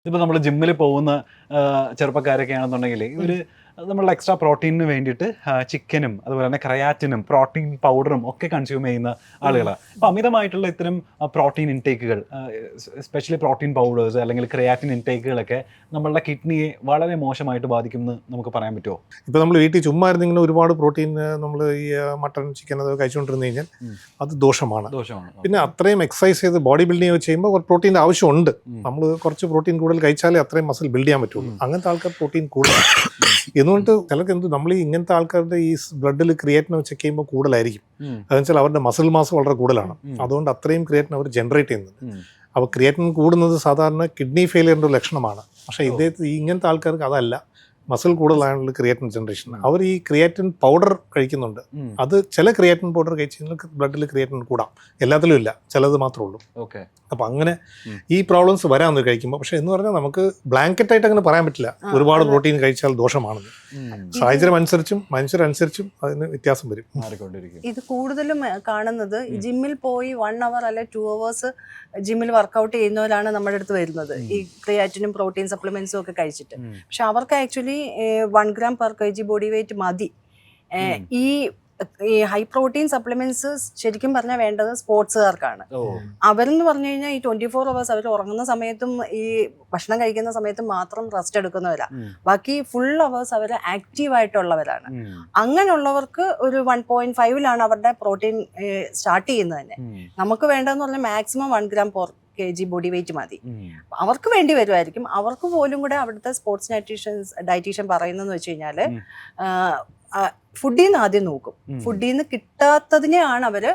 ഇപ്പോൾ നമ്മൾ ജിമ്മിൽ പോകുന്ന ചെറുപ്പക്കാരൊക്കെ ആണെന്നുണ്ടെങ്കിൽ ഇവർ നമ്മളുടെ എക്സ്ട്രാ പ്രോട്ടീനിന് വേണ്ടിയിട്ട് ചിക്കനും അതുപോലെ തന്നെ ക്രയാറ്റിനും പ്രോട്ടീൻ പൗഡറും ഒക്കെ കൺസ്യൂം ചെയ്യുന്ന ആളുകളാണ്. അപ്പോൾ അമിതമായിട്ടുള്ള ഇത്തരം പ്രോട്ടീൻ ഇൻടേക്കുകൾ, എസ്പെഷ്യലി പ്രോട്ടീൻ പൗഡേഴ്സ് അല്ലെങ്കിൽ ക്രയാറ്റിൻ ഇൻടേക്കുകളൊക്കെ നമ്മളുടെ കിഡ്നിയെ വളരെ മോശമായിട്ട് ബാധിക്കുമെന്ന് നമുക്ക് പറയാൻ പറ്റുമോ? ഇപ്പോൾ നമ്മൾ വീട്ടിൽ ചുമ്മാ ഇരുന്നിങ്ങനെ ഒരുപാട് പ്രോട്ടീൻ നമ്മൾ ഈ മട്ടൺ ചിക്കൻ അതൊക്കെ കഴിച്ചുകൊണ്ടിരുന്നു കഴിഞ്ഞാൽ അത് ദോഷമാണ്. പിന്നെ അത്രയും എക്സസൈസ് ചെയ്ത് ബോഡി ബിൽഡിങ് ചെയ്യുമ്പോൾ പ്രോട്ടീൻ്റെ ആവശ്യമുണ്ട്. നമ്മൾ കുറച്ച് പ്രോട്ടീൻ കൂടുതൽ കഴിച്ചാലേ അത്രയും മസിൽ ബിൽഡ് ചെയ്യാൻ പറ്റുള്ളൂ. അങ്ങനത്തെ ആൾക്കാർ പ്രോട്ടീൻ കൂടുതൽ എന്നുകൊണ്ട് ചിലർക്ക് നമ്മൾ ഈ ഇങ്ങനത്തെ ആൾക്കാരുടെ ഈ ബ്ലഡിൽ ക്രിയേറ്റിൻ ചെക്ക് ചെയ്യുമ്പോൾ കൂടുതലായിരിക്കും. അതെന്ന് വെച്ചാൽ അവരുടെ മസിൽ മാസ് വളരെ കൂടുതലാണ്. അതുകൊണ്ട് അത്രയും ക്രിയേറ്റിൻ അവർ ജനറേറ്റ് ചെയ്യുന്നുണ്ട്. അപ്പോൾ ക്രിയേറ്റിൻ കൂടുന്നത് സാധാരണ കിഡ്നി ഫെയിലിയറിൻ്റെ ഒരു ലക്ഷണമാണ്. പക്ഷേ ഇങ്ങനത്തെ ആൾക്കാർക്ക് അതല്ല. മസിൽ കൂടുതലാണുള്ള ക്രിയേറ്റിൻ ജനറേഷൻ. അവർ ഈ ക്രിയേറ്റിൻ പൗഡർ കഴിക്കുന്നുണ്ട്. അത് ചില ക്രിയേറ്റിൻ പൗഡർ കഴിച്ച് കഴിഞ്ഞാൽ ബ്ലഡിൽ ക്രിയേറ്റിൻ കൂടാം. എല്ലാത്തിലും ഇല്ല, ചിലത് മാത്രമേ ഉള്ളൂ. അപ്പോൾ അങ്ങനെ ഈ പ്രോബ്ലംസ് വരാമെന്ന് കഴിക്കുമ്പോൾ. പക്ഷെ എന്ന് പറഞ്ഞാൽ നമുക്ക് ബ്ലാങ്കറ്റ് ആയിട്ട് അങ്ങനെ പറയാൻ പറ്റില്ല ഒരുപാട് പ്രോട്ടീൻ കഴിച്ചാൽ ദോഷമാണെന്ന്. സാഹചര്യം അനുസരിച്ചും മനുഷ്യരനുസരിച്ചും അതിന് വ്യത്യാസം വരും. ഇത് കൂടുതലും കാണുന്നത് ജിമ്മിൽ പോയി 1 hour അല്ലെ 2 hours ജിമ്മിൽ വർക്കൗട്ട് ചെയ്യുന്നവരാണ് നമ്മുടെ അടുത്ത് വരുന്നത്, ഈ ക്രിയാറ്റിനും പ്രോട്ടീൻ സപ്ലിമെന്റ്സും ഒക്കെ കഴിച്ചിട്ട്. പക്ഷെ അവർക്ക് actually 1 gram per kg body weight മതി. ഈ ഹൈ പ്രോട്ടീൻ സപ്ലിമെന്റ്സ് ശരിക്കും പറഞ്ഞാൽ വേണ്ടത് സ്പോർട്സുകാർക്കാണ്. അവരെന്ന് പറഞ്ഞു കഴിഞ്ഞാൽ ഈ 24 hours അവർ ഉറങ്ങുന്ന സമയത്തും ഈ ഭക്ഷണം കഴിക്കുന്ന സമയത്തും മാത്രം റെസ്റ്റ് എടുക്കുന്നവരാ. ബാക്കി ഫുൾ അവേഴ്സ് അവർ ആക്റ്റീവ് ആയിട്ടുള്ളവരാണ്. അങ്ങനെയുള്ളവർക്ക് ഒരു 1.5 അവരുടെ പ്രോട്ടീൻ സ്റ്റാർട്ട് ചെയ്യുന്നത് തന്നെ. നമുക്ക് വേണ്ടതെന്ന് പറഞ്ഞാൽ maximum 1 gram per kg body weight മതി. അവർക്ക് വേണ്ടി വരുമായിരിക്കും. അവർക്ക് പോലും കൂടെ അവിടുത്തെ സ്പോർട്സ് ഡയറ്റീഷ്യൻ പറയുന്നതെന്ന് വെച്ച് കഴിഞ്ഞാല് ഫുഡിൽ നിന്ന് ആദ്യം നോക്കും. ഫുഡിൽ നിന്ന് കിട്ടാത്തതിനെയാണ് അവര്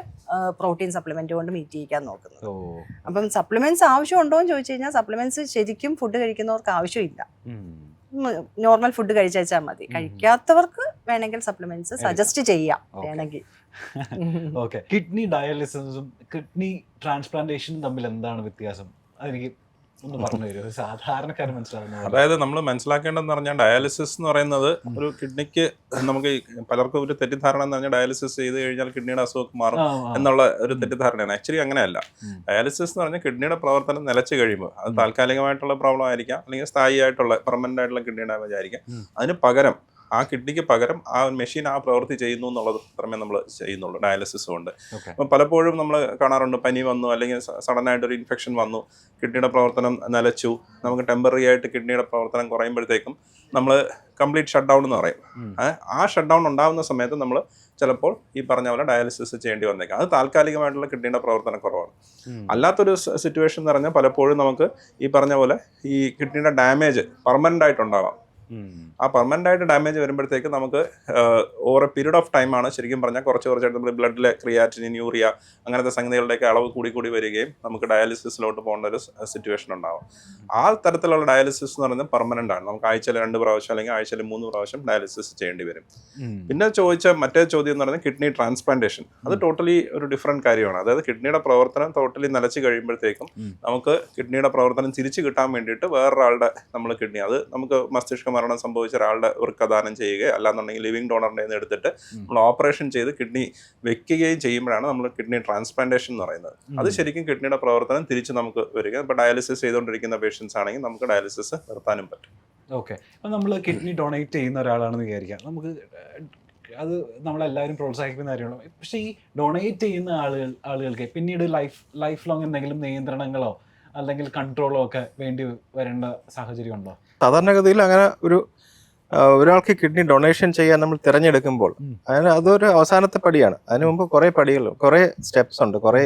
പ്രോട്ടീൻ സപ്ലിമെന്റ് കൊണ്ട് മീറ്റ് ചെയ്യിക്കാൻ നോക്കുന്നത്. അപ്പം സപ്ലിമെന്റ്സ് ആവശ്യമുണ്ടോ എന്ന് ചോദിച്ചു കഴിഞ്ഞാൽ സപ്ലിമെന്റ്സ് ശരിക്കും ഫുഡ് കഴിക്കുന്നവർക്ക് ആവശ്യമില്ല. നോർമൽ ഫുഡ് കഴിച്ചാൽ മതി. കഴിക്കാത്തവർക്ക് വേണമെങ്കിൽ സപ്ലിമെന്റ്സ് സജസ്റ്റ് ചെയ്യാം വേണമെങ്കിൽ. കിഡ്നി ഡയാലിസിസും കിഡ്നി ട്രാൻസ്പ്ലാന്റേഷനും തമ്മിൽ എന്താണ് വ്യത്യാസം? അതെനിക്ക് ഒന്ന് പറഞ്ഞു തരുമോ, സാധാരണക്കാരൻ മനസ്സിലാവുന്നത്? അതായത് നമ്മൾ മനസ്സിലാക്കേണ്ടതെന്ന് പറഞ്ഞാൽ ഡയാലിസിസ് എന്ന് പറയുന്നത് ഒരു കിഡ്നിക്ക് നമുക്ക് പലർക്കും ഒരു തെറ്റിദ്ധാരണ എന്ന് പറഞ്ഞാൽ ഡയാലിസിസ് ചെയ്ത് കഴിഞ്ഞാൽ കിഡ്നിയുടെ അസുഖം മാറും എന്നുള്ള ഒരു തെറ്റിദ്ധാരണയാണ്. ആക്ച്വലി അങ്ങനെയല്ല. ഡയാലിസിസ് എന്ന് പറഞ്ഞാൽ കിഡ്നിയുടെ പ്രവർത്തനം നിലച്ചു കഴിയുമ്പോൾ അത് താൽക്കാലികമായിട്ടുള്ള പ്രോബ്ലം ആയിരിക്കാം, അല്ലെങ്കിൽ സ്ഥായി ആയിട്ടുള്ള പെർമനന്റ് ആയിട്ടുള്ള കിഡ്നി ഡാമേജ് ആയിരിക്കാം. അതിന് പകരം ആ കിഡ്നിക്ക് പകരം ആ മെഷീൻ ആ പ്രവൃത്തി ചെയ്യുന്നു എന്നുള്ളത് മാത്രമേ നമ്മൾ ചെയ്യുന്നുള്ളൂ ഡയാലിസിസ് കൊണ്ട്. അപ്പം പലപ്പോഴും നമ്മൾ കാണാറുണ്ട്, പനി വന്നു അല്ലെങ്കിൽ സഡനായിട്ടൊരു ഇൻഫെക്ഷൻ വന്നു, കിഡ്നിയുടെ പ്രവർത്തനം നിലച്ചു, നമുക്ക് ടെമ്പററി ആയിട്ട് കിഡ്നിയുടെ പ്രവർത്തനം കുറയുമ്പോഴത്തേക്കും നമ്മൾ കംപ്ലീറ്റ് ഷട്ട് ഡൗൺ എന്ന് പറയും. ആ ഷട്ട് ഡൗൺ ഉണ്ടാകുന്ന സമയത്ത് നമ്മൾ ചിലപ്പോൾ ഈ പറഞ്ഞ പോലെ ഡയാലിസിസ് ചെയ്യേണ്ടി വന്നേക്കാം. അത് താൽക്കാലികമായിട്ടുള്ള കിഡ്നിയുടെ പ്രവർത്തനം കുറവാണ്. അല്ലാത്തൊരു സിറ്റുവേഷൻ എന്ന് പറഞ്ഞാൽ പലപ്പോഴും നമുക്ക് ഈ പറഞ്ഞ പോലെ ഈ കിഡ്നിയുടെ ഡാമേജ് പെർമനന്റ് ആയിട്ടുണ്ടാവാം. ആ പെർമനന്റ് ആയിട്ട് ഡാമേജ് വരുമ്പോഴത്തേക്ക് നമുക്ക് over A period of time ആണ് ശരിക്കും പറഞ്ഞാൽ കുറച്ചായിട്ട് നമ്മൾ ബ്ലഡിലെ ക്രിയാറ്റിനിൻ, യൂറിയ അങ്ങനത്തെ സംഗതികളുടെയൊക്കെ അളവ് കൂടി വരികയും നമുക്ക് ഡയാലിസിസിലോട്ട് പോകേണ്ട ഒരു സിറ്റുവേഷൻ ഉണ്ടാവും. ആ തരത്തിലുള്ള ഡയാലിസിസ് എന്ന് പറയുന്നത് പെർമനന്റ് ആണ്. നമുക്ക് ആഴ്ചയിൽ 2 പ്രാവശ്യം അല്ലെങ്കിൽ ആഴ്ചയിൽ 3 പ്രാവശ്യം ഡയാലിസിസ് ചെയ്യേണ്ടി വരും. പിന്നെ മറ്റേ ചോദ്യം എന്ന് പറയുന്നത് കിഡ്നി ട്രാൻസ്പ്ലാന്റേഷൻ. അത് ടോട്ടലി ഒരു ഡിഫറെന്റ് കാര്യമാണ്. അതായത് കിഡ്നിയുടെ പ്രവർത്തനം ടോട്ടലി നിലച്ച് കഴിയുമ്പോഴത്തേക്കും നമുക്ക് കിഡ്നിയുടെ പ്രവർത്തനം തിരിച്ചു കിട്ടാൻ വേണ്ടിയിട്ട് വേറൊരാളുടെ നമ്മൾ കിഡ്നി, അത് നമുക്ക് മസ്തിഷ്ക മരണം സംഭവിച്ച ഒരാളുടെ വൃക്കദാനം ചെയ്യുകയോ അല്ലാന്നുണ്ടെങ്കിൽ ലിവിങ് ഡോണറിൻ്റെ നിന്ന് എടുത്തിട്ട് നമ്മൾ ഓപ്പറേഷൻ ചെയ്ത് കിഡ്നി വെക്കുകയും ചെയ്യുമ്പോഴാണ് നമ്മൾ കിഡ്നി ട്രാൻസ്പ്ലാന്റേഷൻ എന്ന് പറയുന്നത്. അത് ശരിക്കും കിഡ്നിയുടെ പ്രവർത്തനം തിരിച്ച് നമുക്ക് വരിക. ഇപ്പോൾ ഡയാലിസിസ് ചെയ്തുകൊണ്ടിരിക്കുന്ന പേഷ്യൻസ് ആണെങ്കിൽ നമുക്ക് ഡയാലിസിസ് നിർത്താനും പറ്റും. ഓക്കെ, അപ്പം നമ്മൾ കിഡ്നി ഡൊണേറ്റ് ചെയ്യുന്ന ഒരാളാണെന്ന് വിചാരിക്കാം. നമുക്ക് അത് നമ്മളെല്ലാവരും പ്രോത്സാഹിപ്പിക്കുന്ന കാര്യമാണ്. പക്ഷേ ഈ ഡൊണേറ്റ് ചെയ്യുന്ന ആളുകൾക്ക് പിന്നീട് ലൈഫ് ലോങ് എന്തെങ്കിലും നിയന്ത്രണങ്ങളോ അല്ലെങ്കിൽ കൺട്രോളോ ഒക്കെ വേണ്ടി വരേണ്ട സാഹചര്യം ഉണ്ടോ? സാധാരണഗതിയിൽ അങ്ങനെ ഒരാൾക്ക് കിഡ്നി ഡൊണേഷൻ ചെയ്യാൻ നമ്മൾ തിരഞ്ഞെടുക്കുമ്പോൾ അതൊരു അവസാനത്തെ പടിയാണ്. അതിനു മുമ്പ് കുറേ പടികൾ, കുറേ സ്റ്റെപ്സ് ഉണ്ട്, കുറേ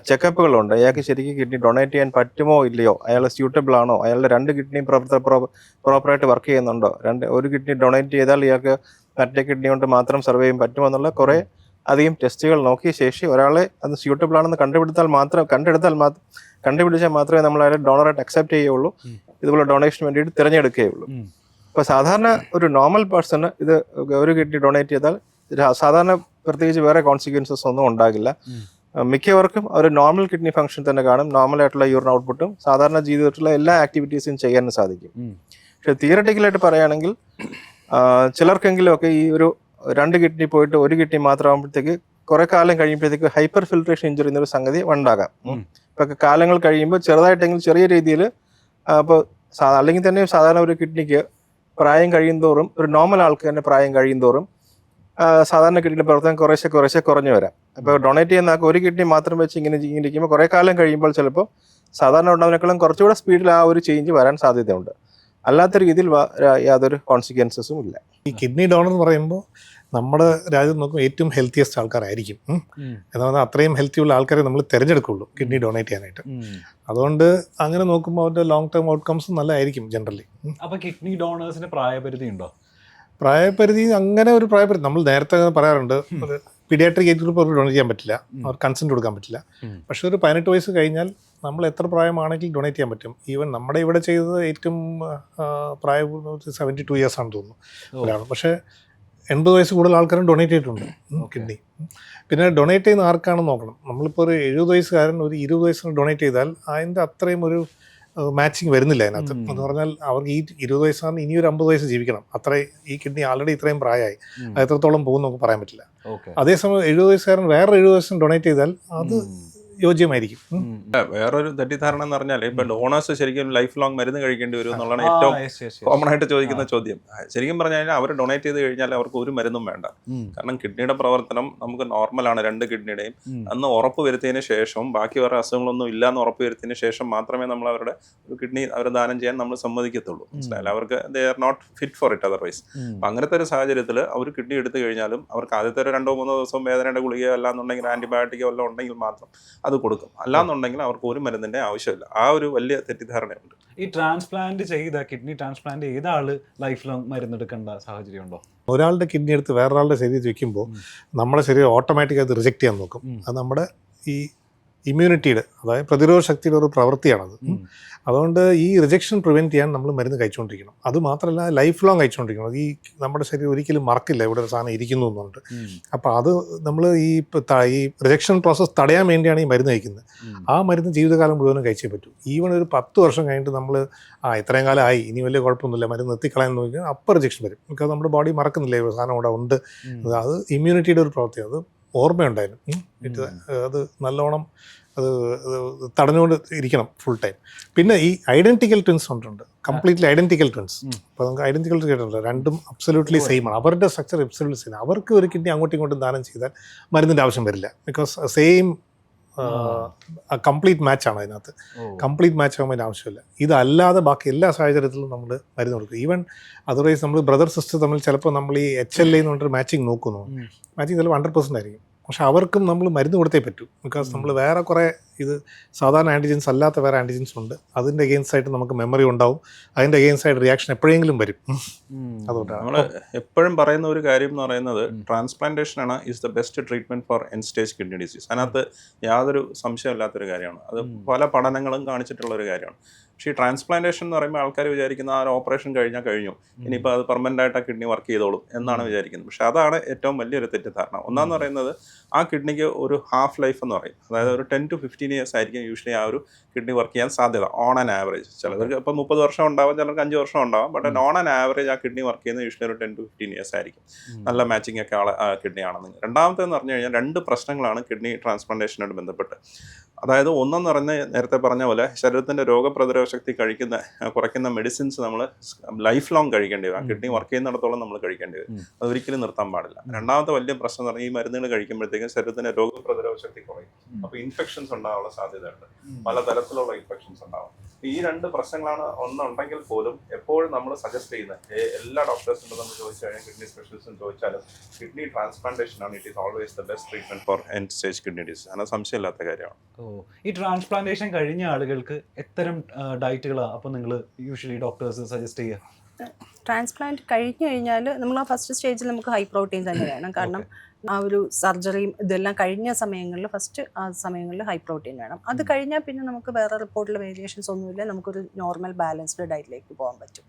ചെക്കപ്പുകളുണ്ട്. അയാൾക്ക് ശരിക്കും കിഡ്നി ഡൊണേറ്റ് ചെയ്യാൻ പറ്റുമോ ഇല്ലയോ, അയാൾ സ്യൂട്ടബിൾ ആണോ, അയാളുടെ 2 കിഡ്നി പ്രോപ്പറായിട്ട് വർക്ക് ചെയ്യുന്നുണ്ടോ, ഒരു കിഡ്നി ഡൊണേറ്റ് ചെയ്താൽ ഇയാൾക്ക് മറ്റേ കിഡ്നി കൊണ്ട് മാത്രം സർവൈവ് ചെയ്യാൻ പറ്റുമോ എന്നുള്ള കുറേ അധികം ടെസ്റ്റുകൾ നോക്കിയ ശേഷം ഒരാളെ അത് സ്യൂട്ടബിൾ ആണെന്ന് കണ്ടുപിടിച്ചാൽ മാത്രമേ നമ്മൾ അയാളെ ഡോണറായിട്ട് അക്സെപ്റ്റ് ചെയ്യുകയുള്ളൂ, ഇതുപോലെ ഡൊണേഷന് വേണ്ടിയിട്ട് തിരഞ്ഞെടുക്കുകയുള്ളൂ. ഇപ്പോൾ സാധാരണ ഒരു നോർമൽ പേഴ്സണ് ഇത് ഒരു കിഡ്നി ഡൊണേറ്റ് ചെയ്താൽ സാധാരണ പ്രത്യേകിച്ച് വേറെ കോൺസിക്വൻസസ് ഒന്നും ഉണ്ടാകില്ല. മിക്കവർക്കും ഒരു നോർമൽ കിഡ്നി ഫംഗ്ഷൻ തന്നെ കാണും. നോർമലായിട്ടുള്ള യൂറിൻ ഔട്ട്പുട്ടും സാധാരണ ജീവിതത്തിലുള്ള എല്ലാ ആക്ടിവിറ്റീസും ചെയ്യാനും സാധിക്കും. പക്ഷെ തിയററ്റിക്കലായിട്ട് പറയുകയാണെങ്കിൽ ചിലർക്കെങ്കിലുമൊക്കെ ഈ ഒരു 2 കിഡ്നി പോയിട്ട് 1 കിഡ്നി മാത്രമാകുമ്പോഴത്തേക്ക് കുറെ കാലം കഴിയുമ്പോഴത്തേക്ക് ഹൈപ്പർ ഫിൽട്രേഷൻ ഇഞ്ചുറി എന്നൊരു സംഗതി ഉണ്ടാകാം. ഇപ്പൊ കാലങ്ങൾ കഴിയുമ്പോൾ ചെറുതായിട്ടെങ്കിലും ചെറിയ രീതിയിൽ അപ്പോൾ അല്ലെങ്കിൽ തന്നെ സാധാരണ ഒരു കിഡ്നിക്ക് പ്രായം കഴിയും തോറും, ഒരു നോർമൽ ആൾക്ക് തന്നെ പ്രായം കഴിയും തോറും സാധാരണ കിഡ്നിയുടെ പ്രവർത്തനം കുറേശ്ശെ കുറഞ്ഞു വരാം. അപ്പോൾ ഡൊണേറ്റ് ചെയ്യുന്ന ആൾക്ക് ഒരു കിഡ്നി മാത്രം വെച്ച് ഇങ്ങനെ ഇരിക്കുമ്പോൾ കുറേ കാലം കഴിയുമ്പോൾ ചിലപ്പോൾ സാധാരണ ഉണ്ടാവുന്നതിനേക്കാളും കുറച്ചുകൂടെ സ്പീഡിൽ ആ ഒരു ചേഞ്ച് വരാൻ സാധ്യതയുണ്ട്. അല്ലാത്ത രീതിയിൽ യാതൊരു കോൺസിക്വൻസസും ഇല്ല. ഈ കിഡ്നി ഡോണർ എന്ന് പറയുമ്പോൾ നമ്മുടെ രാജ്യത്ത് നോക്കുമ്പോൾ ഏറ്റവും ഹെൽത്തിയസ്റ്റ് ആൾക്കാരായിരിക്കും. എന്ന് പറഞ്ഞാൽ അത്രയും ഹെൽത്തി ഉള്ള ആൾക്കാരെ നമ്മൾ തിരഞ്ഞെടുക്കുള്ളൂ കിഡ്നി ഡൊണേറ്റ് ചെയ്യാനായിട്ട്. അതുകൊണ്ട് അങ്ങനെ നോക്കുമ്പോൾ അവരുടെ ലോങ് ടേം ഔട്ട്കംസ് നല്ലതായിരിക്കും ജനറലി. അപ്പോൾ കിഡ്നി ഡോണേഴ്സിന് പ്രായപരിധി ഉണ്ടോ? പ്രായപരിധി അങ്ങനെ ഒരു പ്രായപരിധി നമ്മൾ നേരത്തെ പറയാറുണ്ട്, ഒരു പീഡിയാട്രിക് ഏജ് ഗ്രൂപ്പ് അവർക്ക് ഡൊണേറ്റ് ചെയ്യാൻ പറ്റില്ല, അവർക്ക് കൺസെൻറ്റ് കൊടുക്കാൻ പറ്റില്ല. പക്ഷേ ഒരു 18 വയസ്സ് കഴിഞ്ഞാൽ നമ്മൾ എത്ര പ്രായമാണെങ്കിൽ ഡൊണേറ്റ് ചെയ്യാൻ പറ്റും. ഈവൻ നമ്മുടെ ഇവിടെ ചെയ്തത് ഏറ്റവും പ്രായം 72 ഇയേഴ്സ് ആണെന്ന് തോന്നുന്നു ഒരാൾ. പക്ഷേ 80 വയസ്സ് കൂടുതൽ ആൾക്കാരും ഡൊണേറ്റ് ചെയ്തിട്ടുണ്ട് കിഡ്നി. പിന്നെ ഡൊണേറ്റ് ചെയ്യുന്ന ആർക്കാണെന്ന് നോക്കണം. നമ്മളിപ്പോൾ ഒരു 70 വയസ്സുകാരൻ ഒരു 20 വയസ്സിന് ഡൊണേറ്റ് ചെയ്താൽ അതിൻ്റെ അത്രയും ഒരു മാച്ചിങ് വരുന്നില്ല അതിനകത്ത്. എന്ന് പറഞ്ഞാൽ അവർക്ക് ഈ 20 വയസ്സാണ് ഇനി ഒരു 50 വയസ്സ് ജീവിക്കണം. ഈ കിഡ്നി ആൾറെഡി ഇത്രയും പ്രായമായി, അത് എത്രത്തോളം പോകും നമുക്ക് പറയാൻ പറ്റില്ല. അതേസമയം 70 വയസ്സുകാരൻ വേറെ 70 വയസ്സിന് ഡൊണേറ്റ് ചെയ്താൽ അത് യോജ്യമായിരിക്കും. വേറൊരു തെറ്റിദ്ധാരണ എന്ന് പറഞ്ഞാൽ ഇപ്പൊ ഡോണേഴ്സ് ശരിക്കും ലൈഫ് ലോങ് മരുന്ന് കഴിക്കേണ്ടി വരും എന്നുള്ളതാണ് ഏറ്റവും കോമൺ ആയിട്ട് ചോദിക്കുന്ന ചോദ്യം. ശരിക്കും പറഞ്ഞു കഴിഞ്ഞാൽ അവർ ഡൊണേറ്റ് ചെയ്ത് കഴിഞ്ഞാൽ അവർക്ക് ഒരു മരുന്നും വേണ്ട. കാരണം കിഡ്നിയുടെ പ്രവർത്തനം നമുക്ക് നോർമലാണ്, 2 കിഡ്നിയുടെയും. അന്ന് ഉറപ്പ് വരുത്തിയതിന് ശേഷം, ബാക്കി വേറെ അസുഖങ്ങളൊന്നും ഇല്ലാന്ന് ഉറപ്പ് വരുത്തിയതിന് ശേഷം മാത്രമേ നമ്മൾ അവരുടെ ഒരു കിഡ്നി അവർ ദാനം ചെയ്യാൻ നമ്മൾ സമ്മതിക്കത്തുള്ളൂ. മനസ്സിലായില്ല? അവർക്ക് they are not fit for it otherwise. അപ്പം അങ്ങനത്തെ ഒരു സാഹചര്യത്തിൽ അവർ കിഡ്നി എടുത്തു കഴിഞ്ഞാലും അവർക്ക് ആദ്യത്തെ 2-3 ദിവസം വേദനയുടെ ഗുളികയോ അല്ലാന്നുണ്ടെങ്കിൽ ആന്റിബയോട്ടിക്കോ എല്ലാം ഉണ്ടെങ്കിൽ മാത്രം അത് കൊടുക്കും. അല്ലാന്നുണ്ടെങ്കിൽ അവർക്ക് ഒരു മരുന്നിന്റെ ആവശ്യമില്ല. ആ ഒരു വലിയ തെറ്റിദ്ധാരണയുണ്ട്. ഈ ട്രാൻസ്പ്ലാന്റ് ചെയ്ത കിഡ്നി ട്രാൻസ്പ്ലാന്റ് ചെയ്ത ആള് ലൈഫ് ലോങ് മരുന്നെടുക്കേണ്ട സാഹചര്യം ഉണ്ടോ? ഒരാളുടെ കിഡ്നി എടുത്ത് വേറൊരാളുടെ ശരീരത്തിൽ വെക്കുമ്പോൾ നമ്മുടെ ശരീരം ഓട്ടോമാറ്റിക്കായി അത് റിജക്റ്റ് ചെയ്യാൻ നോക്കും. അത് നമ്മുടെ ഈ ഇമ്മ്യൂണിറ്റിയുടെ, അതായത് പ്രതിരോധ ശക്തിയുടെ ഒരു പ്രവൃത്തിയാണത്. അതുകൊണ്ട് ഈ റിജക്ഷൻ പ്രിവെൻറ്റ് ചെയ്യാൻ നമ്മൾ മരുന്ന് കഴിച്ചുകൊണ്ടിരിക്കണം. അത് മാത്രമല്ല ലൈഫ് ലോങ് കഴിച്ചുകൊണ്ടിരിക്കണം. ഈ നമ്മുടെ ശരീരം ഒരിക്കലും മറക്കില്ല ഇവിടെ ഒരു സാധനം ഇരിക്കുന്നു എന്നുണ്ട്. അപ്പോൾ അത് നമ്മൾ ഈ റിജക്ഷൻ പ്രോസസ്സ് തടയാൻ വേണ്ടിയാണ് ഈ മരുന്ന് കഴിക്കുന്നത്. ആ മരുന്ന് ജീവിതകാലം മുഴുവനും കഴിച്ചേ പറ്റൂ. ഈവൺ ഒരു 10 വർഷം കഴിഞ്ഞിട്ട് നമ്മൾ ഇത്രയും കാലം ആയി, ഇനി വലിയ കുഴപ്പമൊന്നുമില്ല, മരുന്ന് നിർത്തിക്കളയാൻ നോക്കിയാൽ അപ്പോൾ റിജക്ഷൻ വരും. നമുക്ക് നമ്മുടെ ബോഡി മറക്കുന്നില്ല ഈ സാധനം ഇവിടെ ഉണ്ട്. അത് ഇമ്മ്യൂണിറ്റിയുടെ ഒരു പ്രവൃത്തിയാണ്. അത് ഓർമ്മയുണ്ടായിരുന്നു. അത് നല്ലോണം അത് തടഞ്ഞുകൊണ്ട് ഇരിക്കണം ഫുൾ ടൈം. പിന്നെ ഈ ഐഡൻറ്റിക്കൽ ട്വിൻസ് ഉണ്ട്, കംപ്ലീറ്റ്ലി ഐഡൻറ്റിക്കൽ ട്വിൻസ്. അപ്പോൾ നമുക്ക് ഐഡൻറ്റിക്കൽ കേട്ടിട്ടില്ല, രണ്ടും അബ്സല്യൂട്ട്ലി സെയിം ആണ്. അവരുടെ സ്ട്രക്ചർ അബ്സല്യൂട്ട്ലി സെയിം. അവർക്ക് ഒരു കിഡ്നി അങ്ങോട്ടും ഇങ്ങോട്ടും ദാനം ചെയ്താൽ മരുന്നിൻ്റെ ആവശ്യം വരില്ല. ബിക്കോസ് സെയിം കംപ്ലീറ്റ് മാച്ചാണ് അതിനകത്ത്. കംപ്ലീറ്റ് മാച്ച് ആകുമ്പോൾ അതിൻ്റെ ആവശ്യമില്ല. ഇതല്ലാതെ ബാക്കി എല്ലാ സാഹചര്യത്തിലും നമ്മൾ മരുന്ന് കൊടുക്കും. ഈവൻ അതർവൈസ് നമ്മൾ ബ്രദർ സിസ്റ്റർ തമ്മിൽ ചിലപ്പോൾ നമ്മൾ ഈ HLA എന്ന് പറഞ്ഞിട്ട് മാച്ചിങ് നോക്കുന്നു. മാച്ചിങ് ചിലപ്പോൾ 100% ആയിരിക്കും. പക്ഷെ അവർക്കും നമ്മൾ മരുന്ന് കൊടുത്തേ പറ്റൂ. ബിക്കോസ് നമ്മൾ വേറെ കുറേ ഇത് സാധാരണ ആൻറ്റിജൻസ് അല്ലാത്ത വേറെ ആൻറ്റിജൻസ് ഉണ്ട്. അതിൻ്റെ അഗെയിൻസ്റ്റ് ആയിട്ട് നമുക്ക് മെമ്മറി ഉണ്ടാവും. അതിൻ്റെ അഗെയിൻസ്റ്റ് ആയിട്ട് റിയാക്ഷൻ എപ്പോഴെങ്കിലും വരും. അതുകൊണ്ടാണ് നമ്മൾ എപ്പോഴും പറയുന്ന ഒരു കാര്യം എന്ന് പറയുന്നത് ട്രാൻസ്പ്ലാന്റേഷൻ ആണ് is the best treatment four end stage kidney disease. അതിനകത്ത് യാതൊരു സംശയമില്ലാത്തൊരു കാര്യമാണ്. അത് പല പഠനങ്ങളും കാണിച്ചിട്ടുള്ള ഒരു കാര്യമാണ്. പക്ഷേ ഈ ട്രാൻസ്പ്ലാന്റേഷൻ എന്ന് പറയുമ്പോൾ ആൾക്കാർ വിചാരിക്കുന്ന ആ ഒരു ഓപ്പറേഷൻ കഴിഞ്ഞാൽ കഴിഞ്ഞു, ഇനിയിപ്പോൾ അത് പെർമനന്റ് ആയിട്ട് ആ കിഡ്നി വർക്ക് ചെയ്തോളും എന്നാണ് വിചാരിക്കുന്നത്. പക്ഷെ അതാണ് ഏറ്റവും വലിയൊരു തെറ്റിദ്ധാരണ. ഒന്നാന്ന് പറയുന്നത് ആ കിഡ്നിക്ക് ഒരു ഹാഫ് ലൈഫ് എന്ന് പറയും. അതായത് ഒരു 10 to 15 ഇയേഴ്സ് ആയിരിക്കും യൂഷ്വലി ആ ഒരു കിഡ്നി വർക്ക് ചെയ്യാൻ സാധ്യത ഓൺ ആൻ ആവറേജ്. ചിലർക്ക് ഇപ്പോൾ 30 വർഷം ഉണ്ടാവാം, ചിലർക്ക് 5 വർഷം ഉണ്ടാവാം. ബട്ട് ഓൺ ആൻ ആവറേജ് ആ കിഡ്നി വർക്ക് ചെയ്യുന്നത് യൂഷ്വലി ഒരു 10 to 15 ഇയേഴ്സ് ആയിരിക്കും. നല്ല മാച്ചിങ് ഒക്കെ കിഡ്നി ആണെന്ന്. രണ്ടാമത്തേന്ന് പറഞ്ഞു കഴിഞ്ഞാൽ 2 പ്രശ്നങ്ങളാണ് കിഡ്നി ട്രാൻസ്പ്ലാന്റേഷനോട് ബന്ധപ്പെട്ട്. അതായത് ഒന്നെന്ന് പറഞ്ഞ് നേരത്തെ പറഞ്ഞ പോലെ ശരീരത്തിൻ്റെ രോഗപ്രതിരോധ ശക്തി കുറയ്ക്കുന്ന മെഡിസിൻസ് നമ്മൾ ലൈഫ് ലോങ് കഴിക്കേണ്ടി വരും. ആ കിഡ്നി വർക്ക് ചെയ്യുന്നിടത്തോളം നമ്മൾ കഴിക്കേണ്ടി വരും. അത് ഒരിക്കലും നിർത്താൻ പാടില്ല. രണ്ടാമത്തെ വലിയ പ്രശ്നം എന്ന് പറഞ്ഞാൽ ഈ മരുന്നുകൾ കഴിക്കുമ്പോഴത്തേക്കും ശരീരത്തിൻ്റെ രോഗപ്രതിരോധ ശക്തി കുറയും. അപ്പോൾ ഇൻഫെക്ഷൻസ് ഉണ്ടാവാനുള്ള സാധ്യതയുണ്ട്. പലതരത്തിലുള്ള ഇൻഫെക്ഷൻസ് ഉണ്ടാവും. ഈ 2 പ്രശ്നങ്ങളാണ് ഒന്നുണ്ടെങ്കിൽ പോലും എപ്പോഴും നമ്മൾ സജസ്റ്റ് ചെയ്യുന്നത് എല്ലാ ഡോക്ടേഴ്സിനും നമ്മൾ ചോദിച്ചു കഴിഞ്ഞാൽ കിഡ്നി സ്പെഷ്യലിസ്റ്റും ചോദിച്ചാലും കിഡ്നി ട്രാൻസ്പ്ലാന്റേഷൻ ആണ് it is always the best treatment four end stage kidney disease. അങ്ങനെ സംശയമില്ലാത്ത കാര്യമാണ്. ഈ ട്രാൻസ്പ്ലാന്റേഷൻ കഴിഞ്ഞ ആളുകൾക്ക് എത്തരം ഡയറ്റുകളാണ് അപ്പോൾ നിങ്ങൾ യൂഷ്വലി ഡോക്ടേഴ്സ് സജസ്റ്റ് ചെയ്യുക? ട്രാൻസ്പ്ലാന്റ് കഴിഞ്ഞു കഴിഞ്ഞാൽ നമ്മൾ ആ ഫസ്റ്റ് സ്റ്റേജിൽ നമുക്ക് ഹൈ പ്രോട്ടീൻ തന്നെ വേണം. കാരണം ആ ഒരു സർജറിയും ഇതെല്ലാം കഴിഞ്ഞ സമയങ്ങളിൽ ആ സമയങ്ങളിൽ ഹൈ പ്രോട്ടീൻ വേണം. അത് കഴിഞ്ഞാൽ പിന്നെ നമുക്ക് വേറെ റിപ്പോർട്ടിൽ വേരിയേഷൻസ് ഒന്നുമില്ല, നമുക്കൊരു നോർമൽ ബാലൻസ്ഡ് ഡയറ്റിലേക്ക് പോകാൻ പറ്റും.